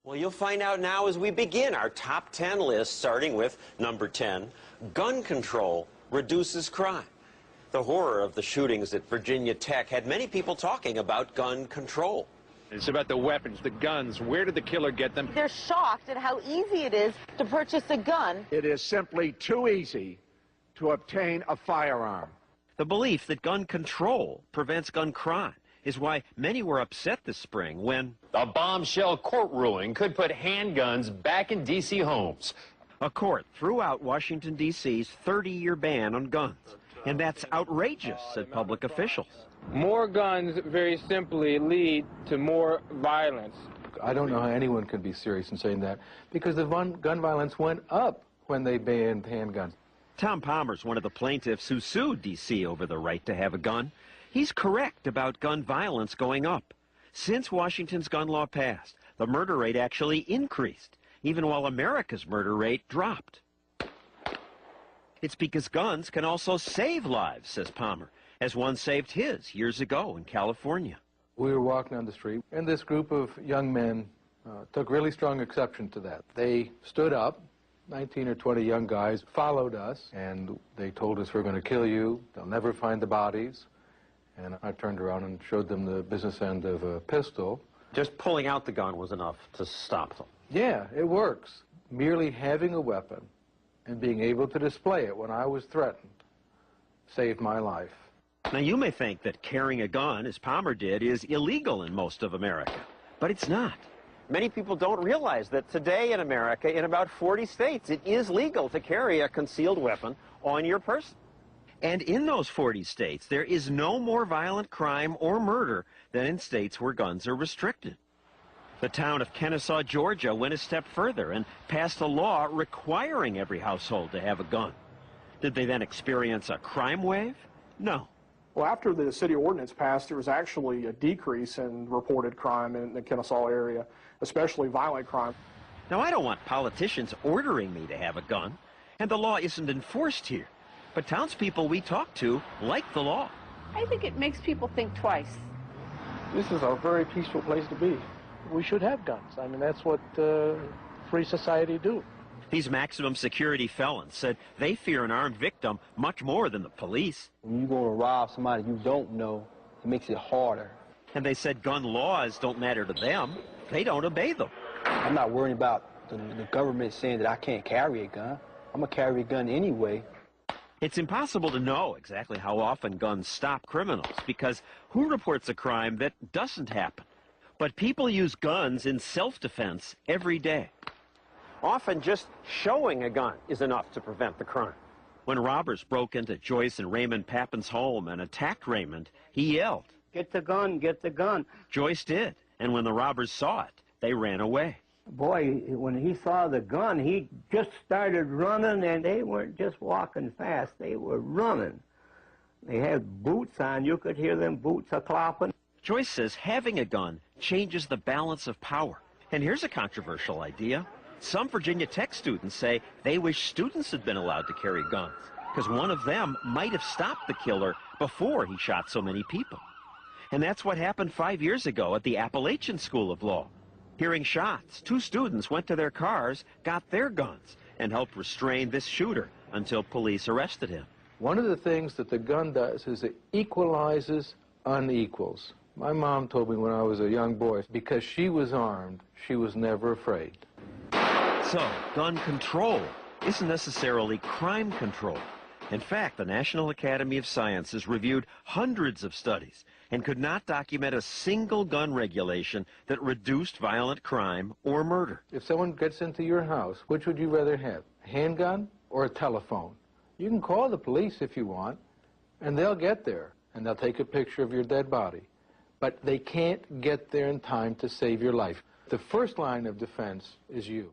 Well, you'll find out now as we begin our top 10 list, starting with number 10, gun control reduces crime. The horror of the shootings at Virginia Tech had many people talking about gun control. It's about the weapons, the guns. Where did the killer get them? They're shocked at how easy it is to purchase a gun. It is simply too easy to obtain a firearm. The belief that gun control prevents gun crime is why many were upset this spring when a bombshell court ruling could put handguns back in D.C. homes. A court threw out Washington, D.C.'s 30-year ban on guns. And that's outrageous, said public officials. More guns, very simply, lead to more violence. I don't know how anyone can be serious in saying that, because the gun violence went up when they banned handguns. Tom Palmer's one of the plaintiffs who sued D.C. over the right to have a gun. He's correct about gun violence going up. Since Washington's gun law passed, the murder rate actually increased, even while America's murder rate dropped. It's because guns can also save lives, says Palmer, as one saved his years ago in California. We were walking down the street, and this group of young men took really strong exception to that. They stood up, 19 or 20 young guys, followed us, and they told us, "We're going to kill you. They'll never find the bodies." And I turned around and showed them the business end of a pistol. Just pulling out the gun was enough to stop them. Yeah, it works. Merely having a weapon and being able to display it when I was threatened saved my life. Now, you may think that carrying a gun, as Palmer did, is illegal in most of America, but it's not. Many people don't realize that today in America, in about 40 states, it is legal to carry a concealed weapon on your person. And in those 40 states, there is no more violent crime or murder than in states where guns are restricted. The town of Kennesaw, Georgia, went a step further and passed a law requiring every household to have a gun. Did they then experience a crime wave? No. Well, after the city ordinance passed, there was actually a decrease in reported crime in the Kennesaw area, especially violent crime. Now, I don't want politicians ordering me to have a gun, and the law isn't enforced here. But townspeople we talk to like the law. I think it makes people think twice. This is a very peaceful place to be. We should have guns. I mean, that's what free society do. These maximum security felons said they fear an armed victim much more than the police. When you go to rob somebody you don't know, it makes it harder. And they said gun laws don't matter to them. They don't obey them. I'm not worried about the government saying that I can't carry a gun. I'm going to carry a gun anyway. It's impossible to know exactly how often guns stop criminals, because who reports a crime that doesn't happen? But people use guns in self-defense every day. Often just showing a gun is enough to prevent the crime. When robbers broke into Joyce and Raymond Pappin's home and attacked Raymond, he yelled, "Get the gun, get the gun." Joyce did, and when the robbers saw it, they ran away. Boy, when he saw the gun, he just started running, and they weren't just walking fast, they were running. They had boots on. You could hear them boots a-clopping. Joyce says having a gun changes the balance of power. And here's a controversial idea. Some Virginia Tech students say they wish students had been allowed to carry guns, because one of them might have stopped the killer before he shot so many people. And that's what happened 5 years ago at the Appalachian School of Law. Hearing shots, 2 students went to their cars, got their guns, and helped restrain this shooter until police arrested him. One of the things that the gun does is it equalizes unequals. My mom told me when I was a young boy, because she was armed, she was never afraid. So, gun control isn't necessarily crime control. In fact, the National Academy of Sciences reviewed hundreds of studies and could not document a single gun regulation that reduced violent crime or murder. If someone gets into your house, which would you rather have, a handgun or a telephone? You can call the police if you want, and they'll get there, and they'll take a picture of your dead body. But they can't get there in time to save your life. The first line of defense is you.